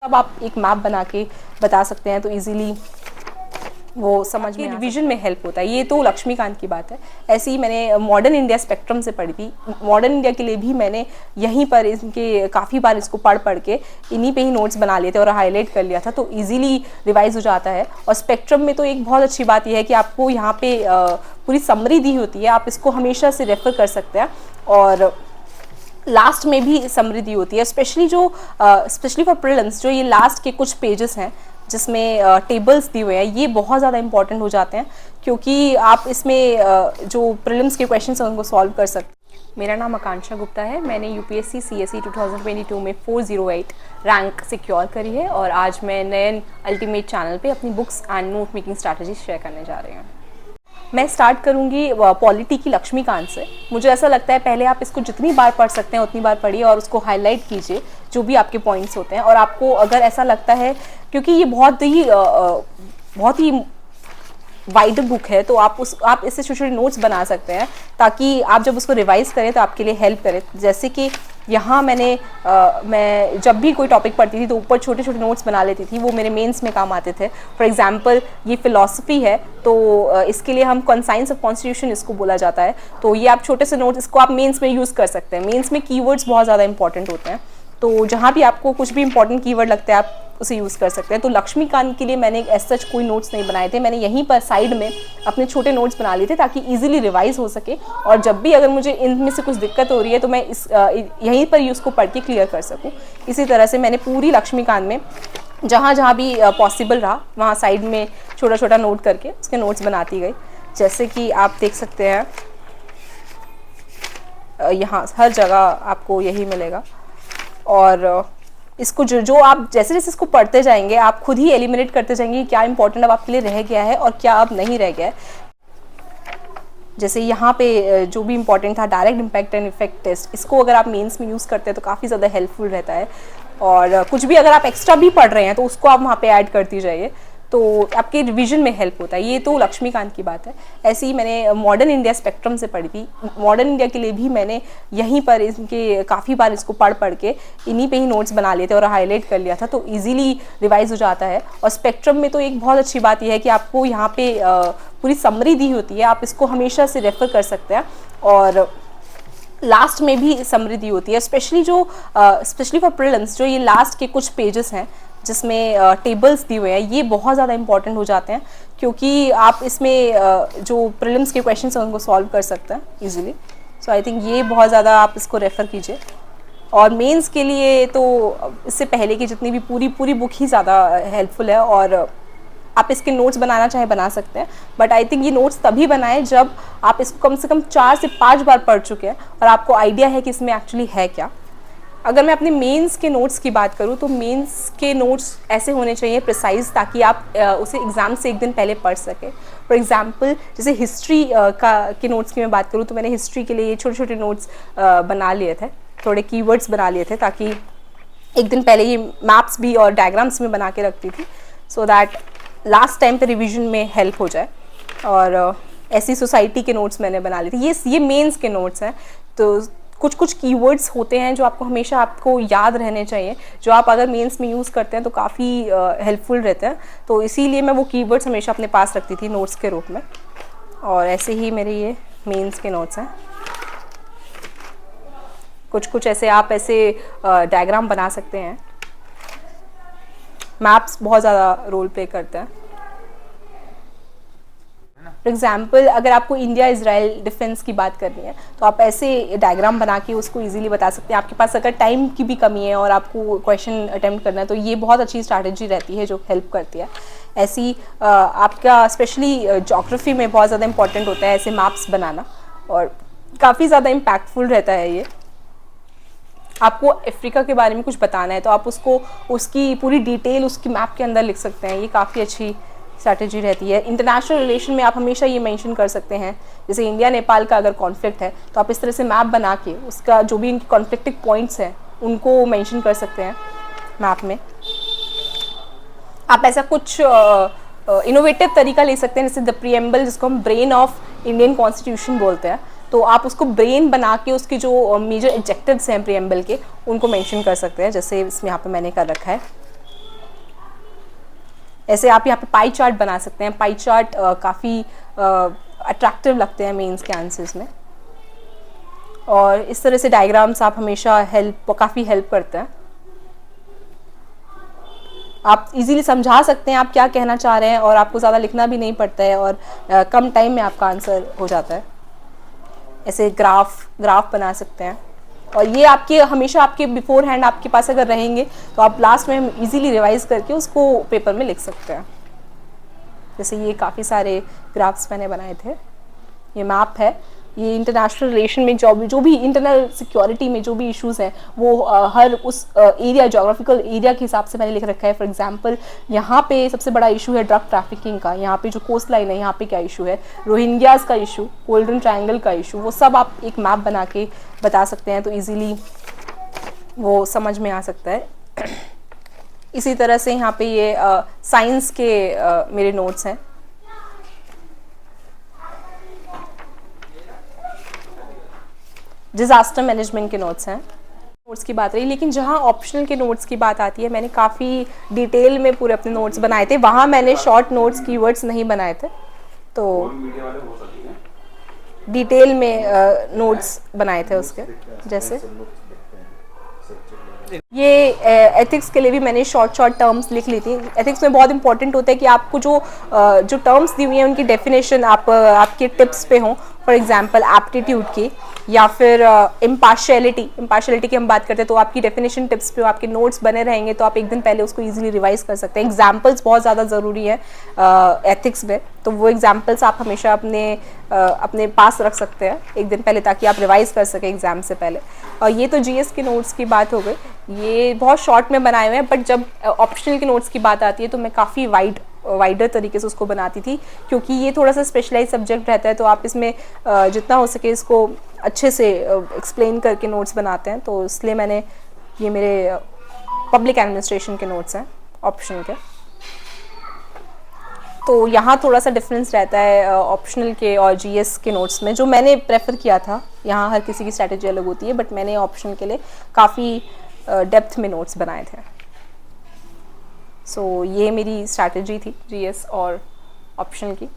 अब आप एक मैप बना के बता सकते हैं तो इजीली वो समझ में रिवीजन में हेल्प होता है। ये तो लक्ष्मीकांत की बात है। ऐसे ही मैंने मॉडर्न इंडिया स्पेक्ट्रम से पढ़ी थी। मॉडर्न इंडिया के लिए भी मैंने यहीं पर इनके काफ़ी बार इसको पढ़ के इन्हीं पे ही नोट्स बना लिए थे और हाईलाइट कर लिया था, तो इजीली रिवाइज हो जाता है। और स्पेक्ट्रम में तो एक बहुत अच्छी बात यह है कि आपको यहाँ पे पूरी समरी दी होती है, आप इसको हमेशा से रेफर कर सकते हैं। और लास्ट में भी समृद्धि होती है, स्पेशली फॉर प्रीलिम्स। जो ये लास्ट के कुछ पेजेस हैं जिसमें टेबल्स दिए हुए हैं, ये बहुत ज़्यादा इंपॉर्टेंट हो जाते हैं क्योंकि आप इसमें जो प्रीलिम्स के क्वेश्चंस हैं उनको सॉल्व कर सकते हैं। मेरा नाम आकांक्षा गुप्ता है। मैंने यूपीएससी सीएसई 2022 में 408 रैंक सिक्योर करी है और आज मैं नयन अल्टीमेट चैनल पे अपनी books and note making strategy share करने जा रही हूँ। मैं स्टार्ट करूंगी पॉलिटी की लक्ष्मीकांत से। मुझे ऐसा लगता है पहले आप इसको जितनी बार पढ़ सकते हैं उतनी बार पढ़िए और उसको हाईलाइट कीजिए जो भी आपके पॉइंट्स होते हैं। और आपको अगर ऐसा लगता है, क्योंकि ये बहुत ही वाइड बुक है, तो आप इससे छोटे छोटे नोट्स बना सकते हैं ताकि आप जब उसको रिवाइज करें तो आपके लिए हेल्प करे। जैसे कि यहाँ मैं जब भी कोई टॉपिक पढ़ती थी तो ऊपर छोटे छोटे नोट्स बना लेती थी, वो मेरे मेंस में काम आते थे। फॉर एग्जांपल ये फिलॉसफी है तो इसके लिए हम साइंस ऑफ कॉन्स्टिट्यूशन इसको बोला जाता है, तो ये आप छोटे से नोट्स इसको आप मेंस में यूज़ कर सकते हैं। मेंस में कीवर्ड्स बहुत ज़्यादा इंपॉर्टेंट होते हैं, तो जहाँ भी आपको कुछ भी इंपॉर्टेंट कीवर्ड लगता है आप उसे यूज़ कर सकते हैं। तो लक्ष्मीकांत के लिए मैंने एज सच कोई नोट्स नहीं बनाए थे, मैंने यहीं पर साइड में अपने छोटे नोट्स बना लिए थे ताकि इजीली रिवाइज हो सके। और जब भी अगर मुझे इनमें से कुछ दिक्कत हो रही है तो मैं यहीं पर ही उसको पढ़ के क्लियर कर सकूँ। इसी तरह से मैंने पूरी लक्ष्मीकांत में जहाँ भी पॉसिबल रहा वहाँ साइड में छोटा छोटा नोट करके उसके नोट्स बनाती गई। जैसे कि आप देख सकते हैं यहाँ हर जगह आपको यही मिलेगा। और इसको जो आप जैसे जैसे इसको पढ़ते जाएंगे आप खुद ही एलिमिनेट करते जाएंगे कि क्या इंपॉर्टेंट अब आपके लिए रह गया है और क्या अब नहीं रह गया है। जैसे यहाँ पे जो भी इंपॉर्टेंट था, direct impact and effect test, इसको अगर आप मेंस में यूज़ करते हैं तो काफ़ी ज़्यादा हेल्पफुल रहता है। और कुछ भी अगर आप एक्स्ट्रा भी पढ़ रहे हैं तो उसको आप वहाँ पे ऐड करती जाइए, तो आपके रिवीजन में हेल्प होता है। ये तो लक्ष्मीकांत की बात है। ऐसे ही मैंने मॉडर्न इंडिया स्पेक्ट्रम से पढ़ी थी। मॉडर्न इंडिया के लिए भी मैंने यहीं पर इनके काफ़ी बार इसको पढ़ के इन्हीं पे ही नोट्स बना लिए थे और हाईलाइट कर लिया था, तो इजीली रिवाइज हो जाता है। और स्पेक्ट्रम में तो एक बहुत अच्छी बात यह है कि आपको यहाँ पे पूरी समरी दी होती है, आप इसको हमेशा से रेफर कर सकते हैं। और लास्ट में भी समृद्धि होती है, स्पेशली फॉर प्रीलिम्स। जो ये लास्ट के कुछ पेजेस हैं जिसमें टेबल्स दिए हुए हैं, ये बहुत ज़्यादा इंपॉर्टेंट हो जाते हैं क्योंकि आप इसमें जो प्रीलिम्स के क्वेश्चंस हैं उनको सॉल्व कर सकते हैं इजीली। सो आई थिंक ये बहुत ज़्यादा आप इसको रेफ़र कीजिए। और मेंस के लिए तो इससे पहले की जितनी भी पूरी बुक ही ज़्यादा हेल्पफुल है। और आप इसके नोट्स बनाना चाहे बना सकते हैं, बट आई थिंक ये नोट्स तभी बनाएं जब आप इसको कम से कम 4 से 5 बार पढ़ चुके हैं और आपको आइडिया है कि इसमें एक्चुअली है क्या। अगर मैं अपने मेंस के नोट्स की बात करूं तो मेंस के नोट्स ऐसे होने चाहिए प्रिसाइज, ताकि आप उसे एग्ज़ाम से एक दिन पहले पढ़ सकें। फॉर एग्जांपल जैसे हिस्ट्री के नोट्स की मैं बात करूं तो मैंने हिस्ट्री के लिए ये छोटे छोटे नोट्स बना लिए थे, थोड़े कीवर्ड्स बना लिए थे ताकि एक दिन पहले ये मैप्स भी और डायग्राम्स में बना के रखती थी, सो दैट लास्ट टाइम पे रिवीजन में हेल्प हो जाए। और ऐसी सोसाइटी के नोट्स मैंने बना लिए थे। ये मेंस के नोट्स हैं, तो कुछ कीवर्ड्स होते हैं जो आपको याद रहने चाहिए, जो आप अगर मेंस में यूज़ करते हैं तो काफ़ी हेल्पफुल रहते हैं। तो इसीलिए मैं वो कीवर्ड्स हमेशा अपने पास रखती थी नोट्स के रूप में। और ऐसे ही मेरे ये मेंस के नोट्स हैं। कुछ ऐसे आप ऐसे डायग्राम बना सकते हैं। मैप्स बहुत ज़्यादा रोल प्ले करते हैं। फॉर एग्जाम्पल अगर आपको इंडिया इजराइल डिफेंस की बात करनी है तो आप ऐसे डायग्राम बना के उसको इजीली बता सकते हैं। आपके पास अगर टाइम की भी कमी है और आपको क्वेश्चन अटेम्प्ट करना है तो ये बहुत अच्छी स्ट्रैटेजी रहती है जो हेल्प करती है। ऐसी आपका स्पेशली ज्योग्राफी में बहुत ज़्यादा इंपॉर्टेंट होता है ऐसे मैप्स बनाना, और काफ़ी ज़्यादा इम्पैक्टफुल रहता है ये। आपको अफ्रीका के बारे में कुछ बताना है तो आप उसकी पूरी डिटेल उसकी मैप के अंदर लिख सकते हैं। ये काफ़ी अच्छी स्ट्रैटेजी रहती है। इंटरनेशनल रिलेशन में आप हमेशा ये मेंशन कर सकते हैं, जैसे इंडिया नेपाल का अगर कॉन्फ्लिक्ट है तो आप इस तरह से मैप बना के उसका जो भी इनकी कॉन्फ्लिक्टिंग पॉइंट्स हैं उनको मेंशन कर सकते हैं मैप में। आप ऐसा कुछ इनोवेटिव तरीका ले सकते हैं, जैसे द प्रीएम्बल, जिसको हम ब्रेन ऑफ इंडियन कॉन्स्टिट्यूशन बोलते हैं, तो आप उसको ब्रेन बना के उसके जो मेजर ऑब्जेक्टिव्स हैं प्रीएम्बल के उनको मेंशन कर सकते हैं, जैसे इसमें यहाँ पे मैंने कर रखा है। ऐसे आप यहाँ पे पाई चार्ट बना सकते हैं। पाई चार्ट काफ़ी अट्रैक्टिव लगते हैं मेंस के आंसर्स में, और इस तरह से डायग्राम्स आप हमेशा काफ़ी हेल्प करते हैं। आप इजीली समझा सकते हैं आप क्या कहना चाह रहे हैं, और आपको ज़्यादा लिखना भी नहीं पड़ता है, और कम टाइम में आपका आंसर हो जाता है। ऐसे ग्राफ बना सकते हैं, और ये आपके हमेशा आपके बिफोर हैंड आपके पास अगर रहेंगे तो आप लास्ट में इजीली रिवाइज करके उसको पेपर में लिख सकते हैं। जैसे ये काफ़ी सारे ग्राफ्स मैंने बनाए थे। ये मैप है, ये इंटरनेशनल रिलेशन में जो भी इंटरनल सिक्योरिटी में जो भी इश्यूज़ हैं वो हर उस एरिया, जोग्राफिकल एरिया के हिसाब से मैंने लिख रखा है। फॉर एग्जांपल यहाँ पे सबसे बड़ा इशू है ड्रग ट्रैफिकिंग का, यहाँ पे जो कोस्ट लाइन है यहाँ पे क्या इशू है, रोहिंग्यास का इशू, गोल्डन ट्रायंगल का इशू, वो सब आप एक मैप बना के बता सकते हैं, तो ईजीली वो समझ में आ सकता है। इसी तरह से यहाँ पे ये साइंस के मेरे नोट्स हैं। डिज़ास्टर मैनेजमेंट के नोट्स हैं। नोट्स की बात रही, लेकिन जहाँ ऑप्शनल के नोट्स की बात आती है, मैंने काफ़ी डिटेल में पूरे अपने नोट्स बनाए थे। वहाँ मैंने शॉर्ट नोट्स, कीवर्ड्स नहीं बनाए थे, तो डिटेल में नोट्स बनाए थे उसके। जैसे ये एथिक्स के लिए भी मैंने शॉर्ट टर्म्स लिख ली थी। एथिक्स में बहुत इंपॉर्टेंट होता है कि आपको जो टर्म्स दी हुई हैं उनकी डेफिनेशन आपके टिप्स पे हों। फॉर एग्जांपल एप्टीट्यूड की, या फिर इम्पार्शियलिटी की हम बात करते हैं, तो आपकी डेफिनेशन टिप्स पे आपके नोट्स बने रहेंगे, तो आप एक दिन पहले उसको इजीली रिवाइज कर सकते हैं। एग्जांपल्स बहुत ज़्यादा ज़रूरी है एथिक्स में, तो वो एग्जांपल्स आप हमेशा अपने पास रख सकते हैं एक दिन पहले, ताकि आप रिवाइज कर सकें एग्जाम से पहले। और ये तो जीएस के नोट्स की बात हो गई, ये बहुत शॉर्ट में बनाए हुए हैं, बट जब ऑप्शनल के नोट्स की बात आती है तो मैं काफ़ी वाइडर तरीके से उसको बनाती थी, क्योंकि ये थोड़ा सा स्पेशलाइज सब्जेक्ट रहता है, तो आप इसमें जितना हो सके इसको अच्छे से एक्सप्लेन करके नोट्स बनाते हैं। तो इसलिए ये मेरे पब्लिक एडमिनिस्ट्रेशन के नोट्स हैं ऑप्शनल के। तो यहाँ थोड़ा सा डिफरेंस रहता है ऑप्शनल के और जीएस के नोट्स में, जो मैंने प्रेफर किया था। यहाँ हर किसी की स्ट्रैटेजी अलग होती है, बट मैंने ऑप्शनल के लिए काफ़ी डेप्थ में नोट्स बनाए थे। सो ये मेरी स्ट्रैटेजी थी जीएस और ऑप्शनल की।